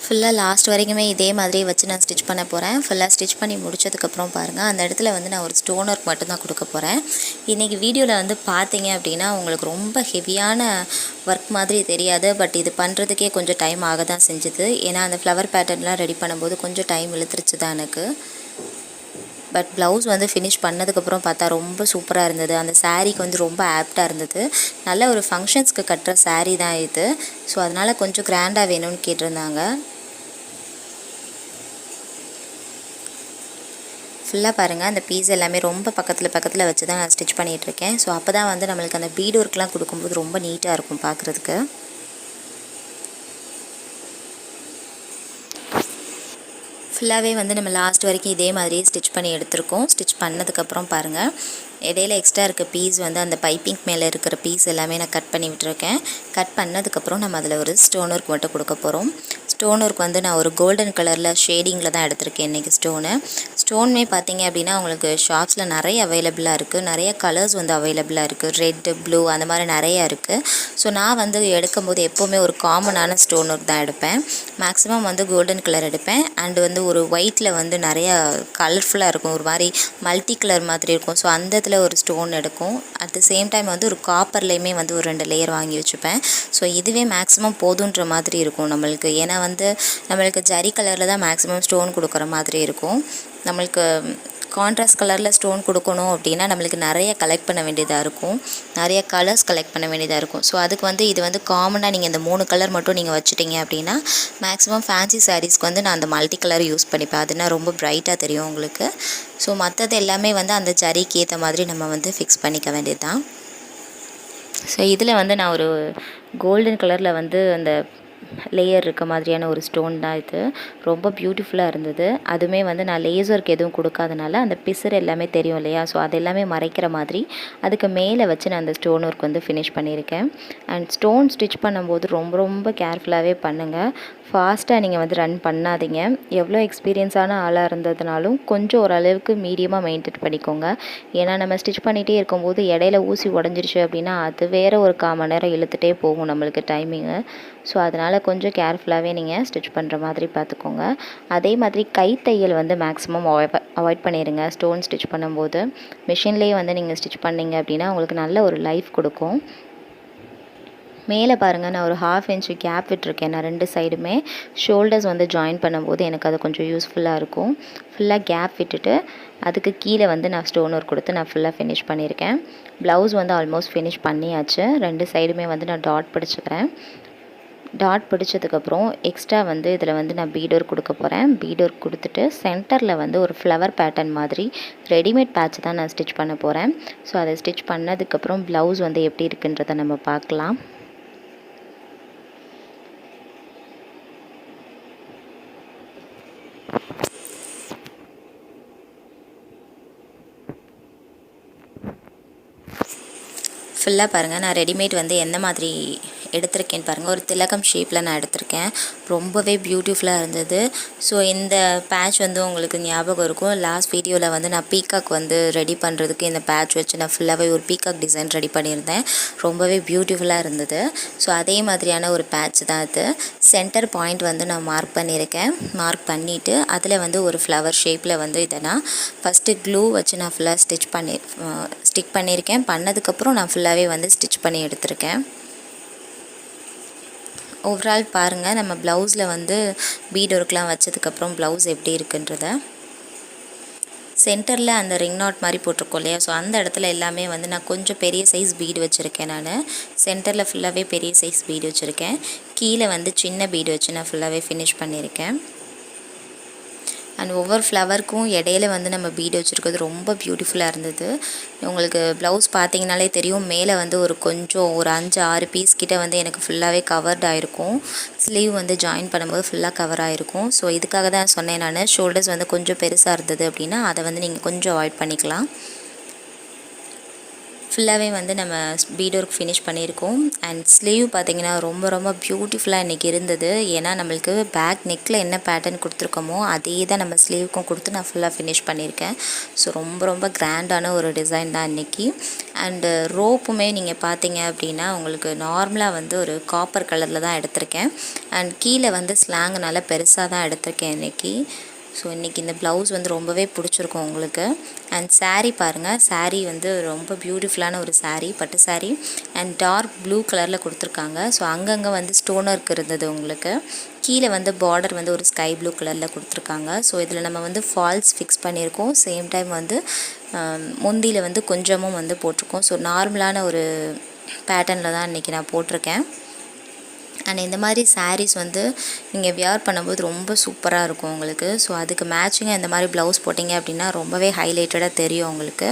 ஃபுல்லாக லாஸ்ட் வரைக்குமே இதே மாதிரி வச்சு நான் ஸ்டிச் பண்ண போகிறேன். ஃபுல்லாக ஸ்டிச் பண்ணி முடிச்சதுக்கப்புறம் பாருங்கள் அந்த இடத்துல வந்து நான் ஒரு ஸ்டோன் ஒர்க் மட்டும்தான் கொடுக்க போகிறேன். இன்றைக்கி வீடியோவில் வந்து பார்த்தீங்க அப்படின்னா உங்களுக்கு ரொம்ப ஹெவியான ஒர்க் மாதிரி தெரியாது. பட் இது பண்ணுறதுக்கே கொஞ்சம் டைம் ஆக தான் செஞ்சுது. ஏன்னா அந்த ஃப்ளவர் பேட்டர்ன்லாம் ரெடி பண்ணும்போது கொஞ்சம் டைம் இழுத்துருச்சு தான் எனக்கு. பட் ப்ளவுஸ் வந்து ஃபினிஷ் பண்ணதுக்கப்புறம் பார்த்தா ரொம்ப சூப்பராக இருந்தது. அந்த சாரீக்கு வந்து ரொம்ப ஆப்டாக இருந்தது. நல்ல ஒரு ஃபங்க்ஷன்ஸ்க்கு கட்டுற சாரீ தான் இது. ஸோ அதனால் கொஞ்சம் கிராண்டாக வேணும்னு கேட்டிருந்தாங்க. ஃபுல்லாக பாருங்கள், அந்த பீஸ் எல்லாமே ரொம்ப பக்கத்தில் வச்சு தான் நான் ஸ்டிச் பண்ணிகிட்ருக்கேன். ஸோ அப்போ தான் வந்து நம்மளுக்கு அந்த பீட் ஒர்க்லாம் கொடுக்கும்போது ரொம்ப நீட்டாக இருக்கும் பார்க்குறதுக்கு. ஃபுல்லாகவே வந்து நம்ம லாஸ்ட் வரைக்கும் இதே மாதிரியே ஸ்டிச் பண்ணி எடுத்திருக்கோம். ஸ்டிச் பண்ணதுக்கப்புறம் பாருங்கள், இடையில எக்ஸ்ட்ரா இருக்க பீஸ் வந்து அந்த பைப்பிங் மேலே இருக்கிற பீஸ் எல்லாமே நான் கட் பண்ணி விட்டுருக்கேன். கட் பண்ணதுக்கப்புறம் நம்ம அதில் ஒரு ஸ்டோன் ஒர்க் மட்டும் கொடுக்க போகிறோம். ஸ்டோன் ஒர்க் வந்து நான் ஒரு கோல்டன் கலரில் ஷேடிங்கில் தான் எடுத்திருக்கேன் இன்றைக்கி ஸ்டோனுமே பார்த்தீங்க அப்படின்னா உங்களுக்கு ஷாப்ஸில் நிறைய அவைலபிளாக இருக்குது. நிறைய கலர்ஸ் வந்து அவைலபிளாக இருக்குது. ரெட்டு, ப்ளூ அந்த மாதிரி நிறையா இருக்குது. ஸோ நான் வந்து எடுக்கும்போது எப்போவுமே ஒரு காமனான ஸ்டோன் ஒர்க் தான் எடுப்பேன். மேக்ஸிமம் வந்து கோல்டன் கலர் எடுப்பேன். அண்டு வந்து ஒரு ஒயிட்டில் வந்து நிறையா கலர்ஃபுல்லாக இருக்கும், ஒரு மாதிரி மல்டி கலர் மாதிரி இருக்கும். ஸோ அந்த இடத்துல ஒரு ஸ்டோன் எடுக்கும். அட் த சேம் டைம் வந்து ஒரு காப்பர்லேயுமே வந்து ஒரு 2 லேயர் வாங்கி வச்சுப்பேன். ஸோ இதுவே மேக்ஸிமம் போதுன்ற மாதிரி இருக்கும் நம்மளுக்கு. ஏன்னா வந்து நம்மளுக்கு ஜரி கலரில் தான் மேக்ஸிமம் ஸ்டோன் கொடுக்குற மாதிரி இருக்கும். நம்மளுக்கு கான்ட்ராஸ்ட் கலரில் ஸ்டோன் கொடுக்கணும் அப்படின்னா நம்மளுக்கு நிறைய கலெக்ட் பண்ண வேண்டியதாக இருக்கும், நிறைய கலர்ஸ் கலெக்ட் பண்ண வேண்டியதாக இருக்கும். ஸோ அதுக்கு வந்து இது வந்து காமனாக நீங்கள் இந்த 3 கலர் மட்டும் நீங்கள் வச்சுட்டிங்க அப்படின்னா மேக்ஸிமம் ஃபேன்சி சாரீஸ்க்கு வந்து நான் அந்த மல்டி கலர் யூஸ் பண்ணிப்பேன். அதுனா ரொம்ப ப்ரைட்டாக தெரியும் உங்களுக்கு. ஸோ மற்றது எல்லாமே வந்து அந்த ஜரிக்கு ஏற்ற மாதிரி நம்ம வந்து ஃபிக்ஸ் பண்ணிக்க வேண்டியது தான். ஸோ இதில் வந்து நான் ஒரு கோல்டன் கலரில் வந்து அந்த லேயர் இருக்க மாதிரியான ஒரு ஸ்டோன் தான் இது. ரொம்ப பியூட்டிஃபுல்லாக இருந்தது. அதுவுமே வந்து நான் லேசருக்கு எதுவும் கொடுக்காதனால அந்த பிசுறு எல்லாமே தெரியும் இல்லையா, ஸோ அது எல்லாமே மறைக்கிற மாதிரி அதுக்கு மேலே வச்சு நான் அந்த ஸ்டோன் ஒர்க் வந்து ஃபினிஷ் பண்ணியிருக்கேன். அண்ட் ஸ்டோன் ஸ்டிச் பண்ணும்போது ரொம்ப கேர்ஃபுல்லாகவே பண்ணுங்கள். ஃபாஸ்ட்டாக நீங்கள் வந்து ரன் பண்ணாதீங்க. எவ்வளோ எக்ஸ்பீரியன்ஸான ஆளாக இருந்ததுனாலும் கொஞ்சம் ஓரளவுக்கு மீடியமாக மெயின்டைன் பண்ணிக்கோங்க. ஏன்னா நம்ம ஸ்டிச் பண்ணிகிட்டே இருக்கும்போது இடையில ஊசி உடஞ்சிருச்சு அப்படின்னா அது வேறு ஒரு 1/4 மணி நேரம் இழுத்துகிட்டே போகும் நம்மளுக்கு டைமிங்கு. ஸோ அதனால் கொஞ்சம் கேர்ஃபுல்லாகவே நீங்கள் ஸ்டிச் பண்ணுற மாதிரி பார்த்துக்கோங்க. அதே மாதிரி கைத்தையல் வந்து மேக்ஸிமம் அவாய்ட் பண்ணிடுங்க. ஸ்டோன் ஸ்டிச் பண்ணும்போது மிஷின்லேயே வந்து நீங்கள் ஸ்டிச் பண்ணிங்க அப்படின்னா உங்களுக்கு நல்ல ஒரு லைஃப் கொடுக்கும். மேலே பாருங்கள், நான் ஒரு 1/2 இன்ச்சு கேப் விட்டுருக்கேன். நான் 2 சைடுமே ஷோல்டர்ஸ் வந்து ஜாயின் பண்ணும்போது எனக்கு அது கொஞ்சம் யூஸ்ஃபுல்லாக இருக்கும். ஃபுல்லாக கேப் விட்டுட்டு அதுக்கு கீழே வந்து நான் ஸ்டோன் ஒர்க் கொடுத்து நான் ஃபுல்லாக ஃபினிஷ் பண்ணியிருக்கேன். ப்ளவுஸ் வந்து ஆல்மோஸ்ட் ஃபினிஷ் பண்ணியாச்சு. 2 சைடுமே வந்து நான் டாட் பிடிச்சிக்கிறேன். டாட் பிடிச்சதுக்கப்புறம் எக்ஸ்ட்ரா வந்து இதில் வந்து நான் பீட் ஒர்க் கொடுக்க போகிறேன். பீட் ஒர்க் கொடுத்துட்டு சென்டரில் வந்து ஒரு ஃப்ளவர் பேட்டர்ன் மாதிரி ரெடிமேட் பேட்ச் தான் நான் ஸ்டிச் பண்ண போகிறேன். ஸோ அதை ஸ்டிச் பண்ணதுக்கப்புறம் ப்ளவுஸ் வந்து எப்படி இருக்குன்றதை நம்ம பார்க்கலாம். ஃபுல்லாக பாருங்கள், நான் ரெடிமேட் வந்து எந்த மாதிரி எடுத்திருக்கேன்னு பாருங்கள். ஒரு திலகம் ஷேப்பில் நான் எடுத்திருக்கேன். ரொம்பவே பியூட்டிஃபுல்லாக இருந்தது. ஸோ இந்த பேட்ச் வந்து உங்களுக்கு ஞாபகம் இருக்கும், லாஸ்ட் வீடியோவில் வந்து நான் பீகாக் வந்து ரெடி பண்ணுறதுக்கு இந்த பேட்ச் வச்சு நான் ஃபுல்லாகவே ஒரு பீகாக் டிசைன் ரெடி பண்ணியிருந்தேன். ரொம்பவே பியூட்டிஃபுல்லாக இருந்தது. ஸோ அதே மாதிரியான ஒரு பேட்ச் தான் இது. சென்டர் பாயிண்ட் வந்து நான் மார்க் பண்ணியிருக்கேன். மார்க் பண்ணிவிட்டு அதில் வந்து ஒரு ஃப்ளவர் ஷேப்பில் வந்து இதை நான் ஃபஸ்ட்டு க்ளூ வச்சு நான் ஃபுல்லாக ஸ்டிக் பண்ணியிருக்கேன். பண்ணதுக்கப்புறம் நான் ஃபுல்லாகவே வந்து ஸ்டிச் பண்ணி எடுத்திருக்கேன். ஓவரால் பாருங்கள், நம்ம ப்ளவுஸில் வந்து பீட் ஒர்க்லாம் வச்சதுக்கப்புறம் ப்ளவுஸ் எப்படி இருக்குன்றத. சென்டரில் அந்த ரிங் நாட் மாதிரி போட்டிருக்கோம் இல்லையா, ஸோ அந்த இடத்துல எல்லாமே வந்து நான் கொஞ்சம் பெரிய சைஸ் பீடு வச்சுருக்கேன். நான் சென்டரில் ஃபுல்லாகவே பெரிய சைஸ் பீடு வச்சுருக்கேன். கீழே வந்து சின்ன பீடு வச்சு நான் ஃபுல்லாகவே ஃபினிஷ் பண்ணியிருக்கேன். அண்ட் ஒவ்வொரு ஃப்ளவருக்கும் இடையில வந்து நம்ம பீடு வச்சுருக்கிறது ரொம்ப பியூட்டிஃபுல்லாக இருந்தது. உங்களுக்கு ப்ளவுஸ் பார்த்தீங்கனாலே தெரியும், மேலே வந்து ஒரு 5-6 பீஸ் கிட்ட வந்து எனக்கு ஃபுல்லாகவே கவர்ட் ஆகிருக்கும். ஸ்லீவ் வந்து ஜாயின் பண்ணும்போது ஃபுல்லாக கவர் ஆகிருக்கும். ஸோ இதுக்காக தான் சொன்னேன் நான், ஷோல்டர்ஸ் வந்து கொஞ்சம் பெருசாக இருந்தது அப்படின்னா அதை வந்து நீங்கள் கொஞ்சம் அவாய்ட் பண்ணிக்கலாம். ஃபுல்லாகவே வந்து நம்ம பீட் ஒர்க் ஃபினிஷ் பண்ணியிருக்கோம். அண்ட் ஸ்லீவ் பார்த்திங்கன்னா ரொம்ப பியூட்டிஃபுல்லாக இன்றைக்கி இருந்தது. ஏன்னா நம்மளுக்கு பேக் நெக்கில் என்ன பேட்டர்ன் கொடுத்துருக்கோமோ அதே தான் நம்ம ஸ்லீவுக்கும் கொடுத்து நான் ஃபுல்லாக ஃபினிஷ் பண்ணியிருக்கேன். ஸோ ரொம்ப கிராண்டான ஒரு டிசைன் தான் இன்றைக்கி. அண்டு ரோப்புமே நீங்கள் பார்த்தீங்க அப்படின்னா உங்களுக்கு நார்மலாக வந்து ஒரு காப்பர் கலரில் தான் எடுத்திருக்கேன். அண்ட் கீழே வந்து ஸ்லாங் நல்லா பெருசாக தான் எடுத்திருக்கேன் இன்றைக்கி. ஸோ இன்றைக்கி இந்த ப்ளவுஸ் வந்து ரொம்பவே பிடிச்சிருக்கும் உங்களுக்கு. அண்ட் saree பாருங்கள், saree வந்து ரொம்ப பியூட்டிஃபுல்லான ஒரு saree, பட்டு saree அண்ட் டார்க் ப்ளூ கலரில் கொடுத்துருக்காங்க. ஸோ அங்கங்கே வந்து ஸ்டோன் ஒர்க் இருந்தது உங்களுக்கு. கீழே வந்து பார்டர் வந்து ஒரு ஸ்கை ப்ளூ கலரில் கொடுத்துருக்காங்க. ஸோ இதில் நம்ம வந்து ஃபால்ஸ் ஃபிக்ஸ் பண்ணியிருக்கோம். சேம் டைம் வந்து முந்தியில் வந்து கொஞ்சமும் வந்து போட்டிருக்கோம். ஸோ நார்மலான ஒரு பேட்டர்னில் தான் இன்றைக்கி நான் போட்டிருக்கேன். அண்ட் இந்த மாதிரி sarees வந்து நீங்கள் வியர் பண்ணும்போது ரொம்ப சூப்பராக இருக்கும் உங்களுக்கு. ஸோ அதுக்கு மேட்சிங்காக இந்த மாதிரி ப்ளவுஸ் போட்டிங்க அப்படின்னா ரொம்பவே ஹைலைட்டடாக தெரியும் உங்களுக்கு.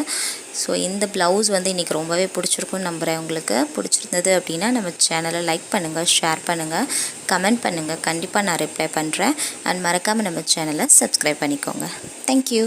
ஸோ இந்த ப்ளவுஸ் வந்து இன்றைக்கி ரொம்பவே பிடிச்சிருக்குன்னு நம்புகிறேன். உங்களுக்கு பிடிச்சிருந்தது அப்படின்னா நம்ம சேனலை லைக் பண்ணுங்கள், ஷேர் பண்ணுங்கள், கமெண்ட் பண்ணுங்கள். கண்டிப்பாக நான் ரிப்ளை பண்ணுறேன். அண்ட் மறக்காமல் நம்ம சேனலை சப்ஸ்கிரைப் பண்ணிக்கோங்க. தேங்க்யூ.